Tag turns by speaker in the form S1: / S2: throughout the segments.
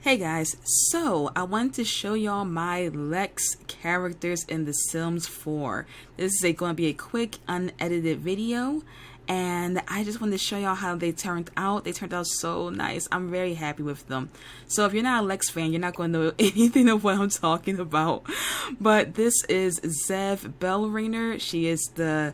S1: Hey guys, so I wanted to show y'all my Lexx characters in The Sims 4. This is going to be a quick unedited video, and I just wanted to show y'all how they turned out. They turned out so nice. I'm very happy with them. So if you're not a Lexx fan, you're not going to know anything of what I'm talking about. But this is Seth Bellringer. She is the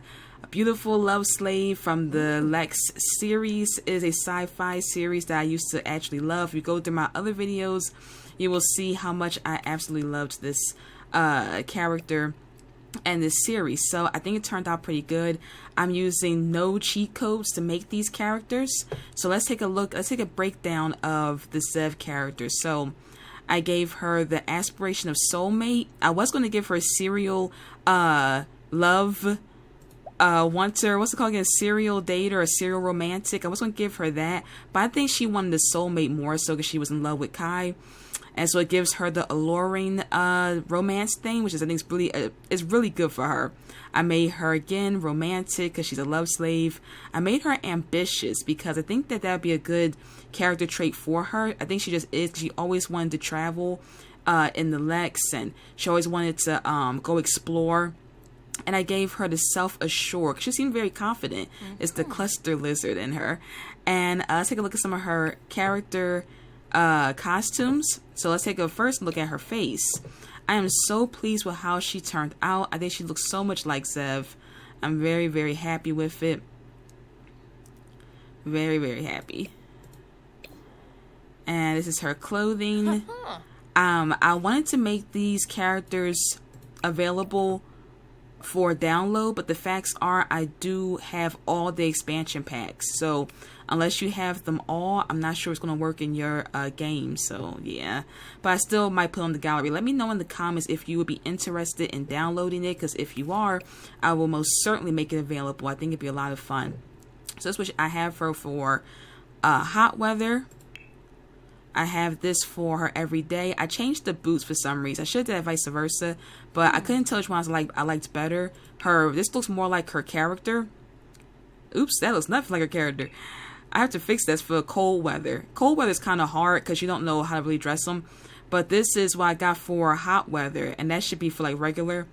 S1: beautiful love slave from the Lexx series. It is a sci-fi series that I used to actually love. If you go through my other videos, you will see how much I absolutely loved this character and this series. So I think it turned out pretty good. I'm using no cheat codes to make these characters. So let's take a look. Let's take a breakdown of the Zev character. So I gave her the aspiration of soulmate. I was going to give her a serial love wanter, what's it called again, serial date or a serial romantic. I was going to give her that, but I think she wanted the soulmate more so because she was in love with Kai, and so it gives her the alluring romance thing, which is I think is really good for her. I made her again romantic because she's a love slave. I made her ambitious because I think that would be a good character trait for her. I think she just is. She always wanted to travel in the Lexx, and she always wanted to go explore. And I gave her the self-assured. She seemed very confident. It's the cluster lizard in her. And let's take a look at some of her character costumes. So let's take a first look at her face. I am so pleased with how she turned out. I think she looks so much like Zev. I'm very, very happy with it. Very, very happy. And this is her clothing. I wanted to make these characters available for download, but the facts are I do have all the expansion packs, so unless you have them all, I'm not sure it's going to work in your game. So yeah, but I still might put on the gallery. Let me know in the comments if you would be interested in downloading it, because if you are, I will most certainly make it available. I think it'd be a lot of fun. So that's what I have her for hot weather. I have this for her every day. I changed the boots for some reason. I should have done that vice versa, but I couldn't tell which one I liked better. This looks more like her character. Oops, that looks nothing like her character. I have to fix this for cold weather. Cold weather is kind of hard because you don't know how to really dress them. But this is what I got for hot weather, and that should be for like regular.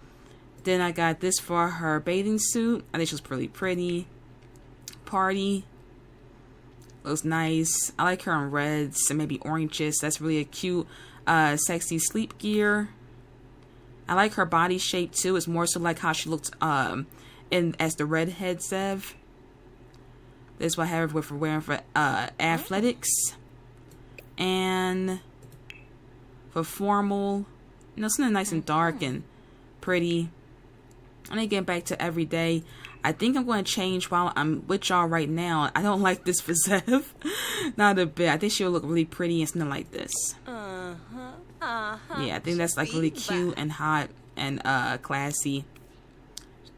S1: Then I got this for her bathing suit. I think she was really pretty. Party. Looks nice. I like her in reds and maybe oranges. That's really a cute, sexy sleep gear. I like her body shape too. It's more so like how she looked as the redhead Zev. This is what I have her wearing for athletics. And for formal, something nice and dark and pretty. And then getting back to everyday, I think I'm going to change while I'm with y'all right now. I don't like this for Zev. Not a bit. I think she'll look really pretty and something like this. Yeah, I think that's like really cute and hot and classy.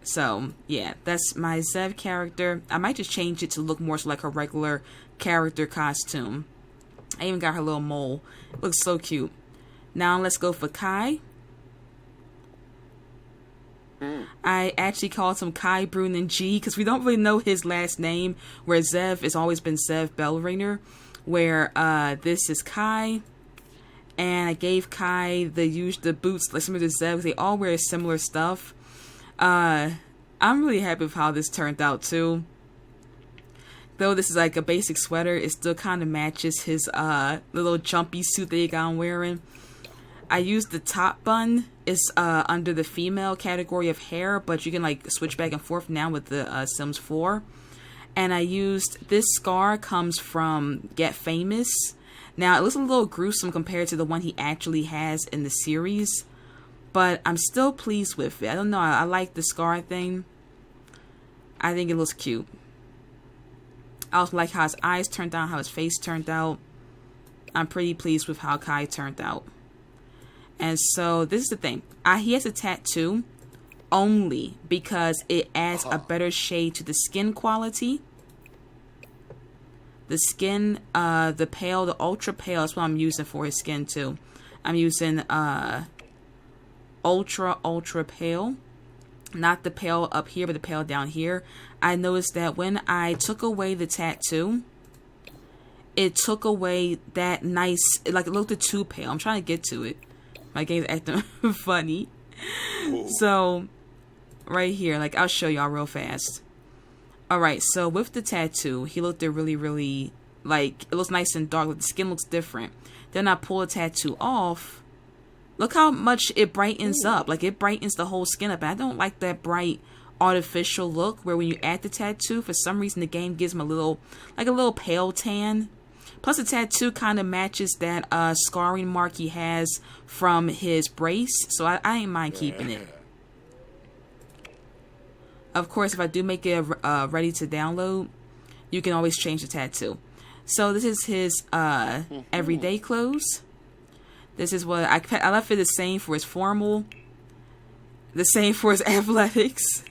S1: So, yeah, that's my Zev character. I might just change it to look more so like her regular character costume. I even got her little mole. It looks so cute. Now let's go for Kai. I actually called him Kai Brunin G because we don't really know his last name, where Zev has always been Seth Bellringer, where this is Kai. And I gave Kai the boots like similar to Zev. They all wear similar stuff. I'm really happy with how this turned out too. Though this is like a basic sweater, it still kind of matches his little jumpy suit that he got on wearing. I used the top bun. It's under the female category of hair, but you can like switch back and forth now with the Sims 4. And I used this scar, comes from Get Famous. Now it looks a little gruesome compared to the one he actually has in the series, but I'm still pleased with it. I don't know, I like the scar thing. I think it looks cute. I also like how his eyes turned out, how his face turned out. I'm pretty pleased with how Kai turned out. And so this is the thing. He has a tattoo only because it adds a better shade to the skin quality. The skin, the pale, the ultra pale, that's what I'm using for his skin too. I'm using ultra pale. Not the pale up here, but the pale down here. I noticed that when I took away the tattoo, it took away that nice, like it looked too pale. I'm trying to get to it. My game's acting funny. So right here, like I'll show y'all real fast. Alright, so with the tattoo, he looked really, really, like, it looks nice and dark. Like, the skin looks different. Then I pull the tattoo off. Look how much it brightens up. Like, it brightens the whole skin up. I don't like that bright, artificial look where when you add the tattoo, for some reason the game gives him a little, like a little pale tan. Plus, the tattoo kind of matches that scarring mark he has from his brace. So I ain't mind keeping it. Of course, if I do make it ready to download, you can always change the tattoo. So this is his everyday clothes. This is what I left it the same for his formal, the same for his athletics.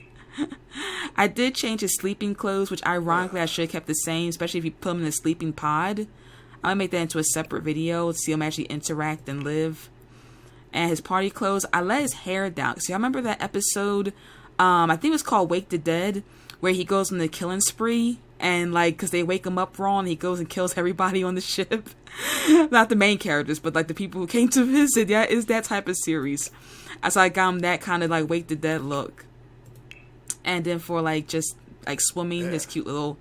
S1: I did change his sleeping clothes, which ironically I should have kept the same, especially if you put him in a sleeping pod. I'm gonna make that into a separate video to see him actually interact and live. And his party clothes, I let his hair down. So y'all remember that episode? I think it was called Wake the Dead, where he goes on the killing spree, and like, cause they wake him up wrong, he goes and kills everybody on the ship. Not the main characters, but like the people who came to visit. Yeah, it's that type of series. So I got him that kind of like Wake the Dead look. And then for like just like swimming, his cute little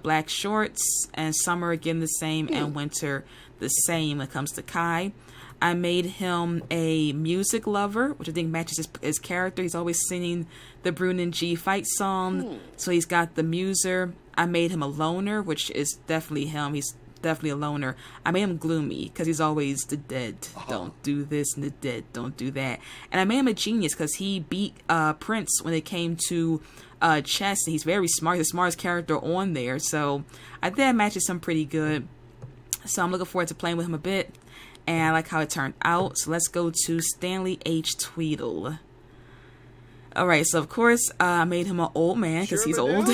S1: black shorts, and summer again the same, and winter the same when it comes to Kai. I made him a music lover, which I think matches his character. He's always singing the Brunin G fight song. So he's got the muser. I made him a loner, which is definitely him. He's definitely a loner. I made him gloomy because he's always the dead. Don't do this, and the dead. Don't do that. And I made him a genius because he beat Prince when it came to chess. And he's very smart. He's the smartest character on there. So I think that matches him pretty good. So I'm looking forward to playing with him a bit. And I like how it turned out. So let's go to Stanley H. Tweedle. Alright, so of course, I made him an old man because he's old.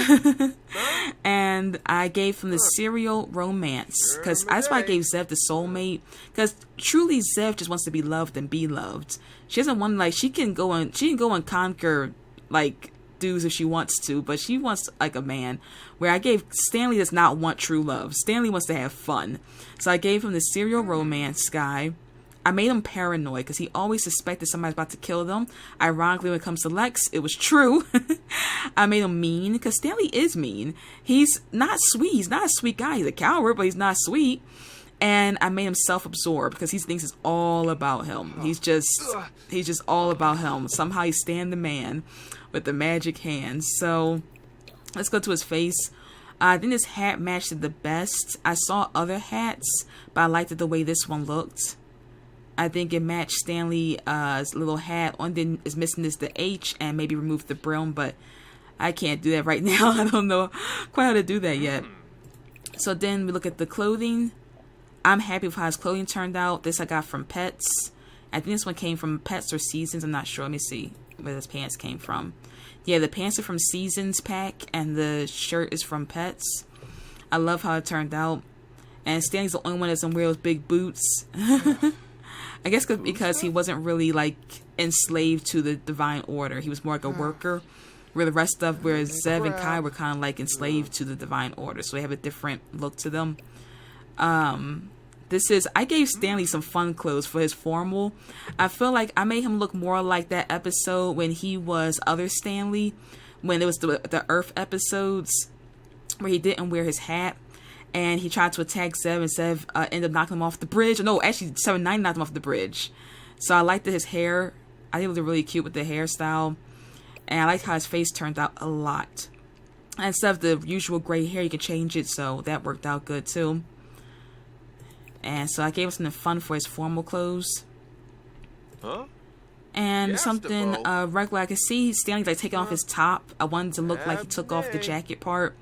S1: And I gave him the serial romance. Because that's why I gave Zev the soulmate. Because truly Zev just wants to be loved and be loved. She doesn't want, like, she can go and conquer, like, dudes if she wants to. But she wants, like, a man. Where I gave, Stanley does not want true love. Stanley wants to have fun. So I gave him the serial romance guy. I made him paranoid because he always suspected somebody's about to kill them. Ironically, when it comes to Lexx, it was true. I made him mean because Stanley is mean. He's not sweet. He's not a sweet guy. He's a coward, but he's not sweet. And I made him self-absorbed because he thinks it's all about him. He's just all about him. Somehow he's Stan the man with the magic hands. So let's go to his face. I think this hat matched it the best. I saw other hats, but I liked it the way this one looked. I think it matched Stanley's little hat. One thing is missing is the H, and maybe remove the brim, but I can't do that right now. I don't know quite how to do that yet. So then we look at the clothing. I'm happy with how his clothing turned out. This I got from Pets. I think this one came from Pets or Seasons. I'm not sure. Let me see where this pants came from. Yeah, the pants are from Seasons pack, and the shirt is from Pets. I love how it turned out. And Stanley's the only one that doesn't wear those big boots. I guess because he wasn't really, like, enslaved to the Divine Order. He was more like a worker. Where the rest of, whereas Zev and Kai were kind of, like, enslaved to the Divine Order. So they have a different look to them. I gave Stanley some fun clothes for his formal. I feel like I made him look more like that episode when he was other Stanley. When it was the Earth episodes. Where he didn't wear his hat. And he tried to attack Zev, and Zev ended up knocking him off the bridge. No, actually, 790 knocked him off the bridge. So I liked his hair. I think it was really cute with the hairstyle. And I liked how his face turned out a lot. And instead of the usual gray hair, you can change it. So that worked out good, too. And so I gave him something fun for his formal clothes.
S2: Huh?
S1: And something regular. I could see Stanley like taking off his top. I wanted to look like he took off the jacket part.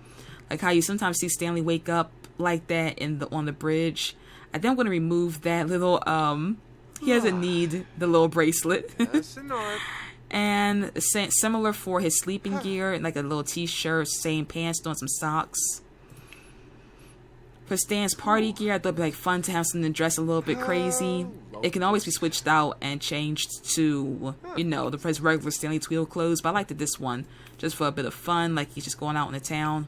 S1: Like how you sometimes see Stanley wake up like that on the bridge. I think I'm going to remove that little, he doesn't need the little bracelet. And similar for his sleeping gear, like a little t-shirt, same pants, doing some socks. For Stan's party gear, I thought it'd be like fun to have something dressed a little bit crazy. It can always be switched out and changed to, you know, his regular Stanley Tweedle clothes. But I liked this one just for a bit of fun, like he's just going out in the town.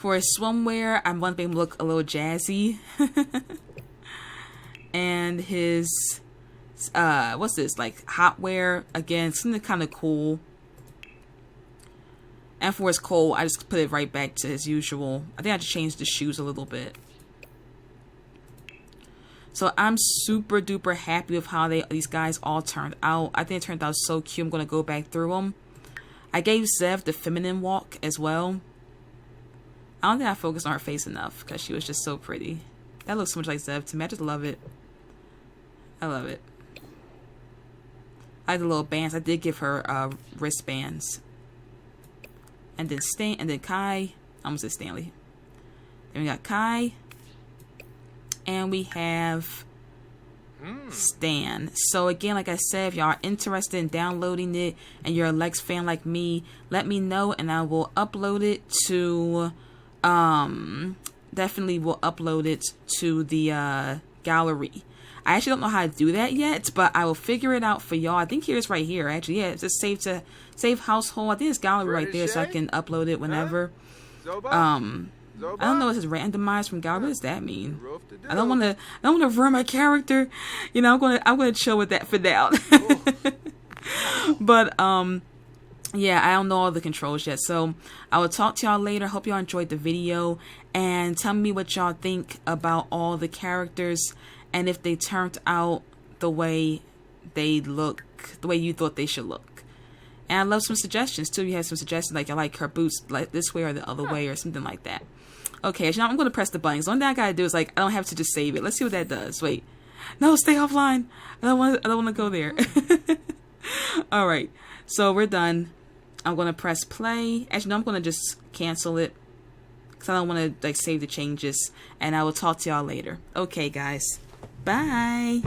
S1: For his swimwear, I want him to look a little jazzy. And his, what's this, like hot wear, again, something kind of cool. And for his coat, I just put it right back to his usual. I think I just changed the shoes a little bit. So I'm super duper happy with how these guys all turned out. I think it turned out so cute. I'm going to go back through them. I gave Zev the feminine walk as well. I don't think I focused on her face enough because she was just so pretty. That looks so much like Zev to me. I just love it. I love it. I like the little bands. I did give her wristbands. And then Kai. I almost said Stanley. Then we got Kai. And we have Stan. So again, like I said, if y'all are interested in downloading it and you're a Lexx fan like me, let me know and I will upload it to definitely will upload it to the gallery. I actually don't know how to do that yet, but I will figure it out for y'all. I think here's right here. Actually, yeah, it's just save household. I think it's gallery right there, so I can upload it whenever. I don't know if it's randomized from gallery. What does that mean? I don't want to ruin my character. You know, I'm gonna chill with that for now. But yeah, I don't know all the controls yet. So I will talk to y'all later. Hope y'all enjoyed the video and tell me what y'all think about all the characters and if they turned out the way they look, the way you thought they should look. And I love some suggestions too. You had some suggestions like I like her boots like this way or the other way or something like that. Okay, so now I'm going to press the buttons. The only thing I got to do is like I don't have to just save it. Let's see what that does. Wait. No, stay offline. I don't want to go there. All right. So we're done. I'm going to press play. Actually, no, I'm going to just cancel it cuz I don't want to like save the changes and I will talk to y'all later. Okay, guys. Bye.